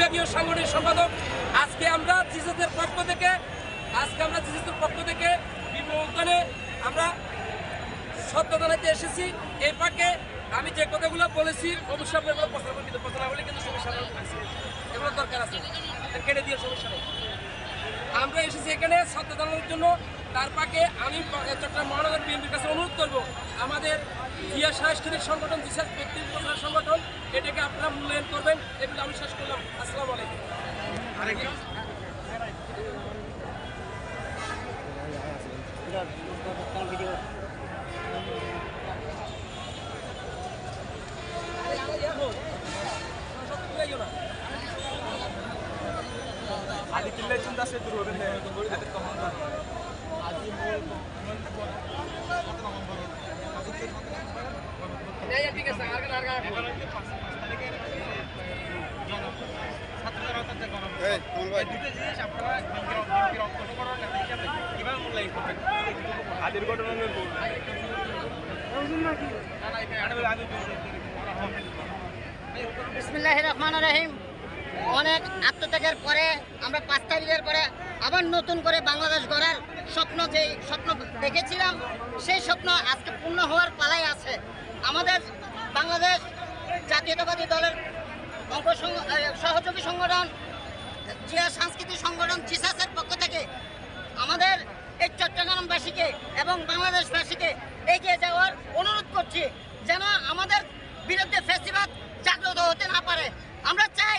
বিভাগীয় সাংগঠনিক সম্পাদক। আজকে আমরা জিজেসের পক্ষ থেকে বিপ্লবনে আমরা সত্য জানাইতে এসেছি। এই পাকে আমি যে কথাগুলো বলেছি অবশ্যই আপনারা প্রচার করতে প্রচার হলে কিন্তু সমস্যা আছে, এগুলো দরকার আছে, কেটে দিয়ে সমস্যা নেই। আমরা এসেছি এখানে সত্য জানানোর জন্য। তার পাকে আমি চট্টগ্রাম মহানগর বিএনপির কাছে অনুরোধ করব, আমাদের জিয়া সাংস্কৃতিক সংগঠন জিসাস ব্যক্তি প্রচার সংগঠন, এটাকে আপনারা মূল্যায়ন করবেন। এগুলো আমি শেষ করলাম। আসসালামু আলাইকুম। আদি কিল্লে চিন্তা সে দূর হবে না ঠিক আছে। আদির ঘটনা বিসমিল্লাহির রহমানির রহিম। অনেক আত্মত্যাগের পরে আমরা 5 তারিখের পরে আবার নতুন করে বাংলাদেশ গড়ার স্বপ্ন দেখেছিলাম, সেই স্বপ্ন আজকে পূর্ণ হওয়ার পালায় আছে। আমাদের বাংলাদেশ জাতীয়তাবাদী দলের সহযোগী সংগঠন জিয়া সাংস্কৃতিক সংগঠন জিসাসের পক্ষ থেকে আমাদের এই চট্টগ্রামবাসীকে এবং বাংলাদেশবাসীকে এগিয়ে যাওয়ার অনুরোধ করছি, যেন আমাদের বিরুদ্ধে ফ্যাসিবাদ জাগ্রত হতে না পারে। আমরা চাই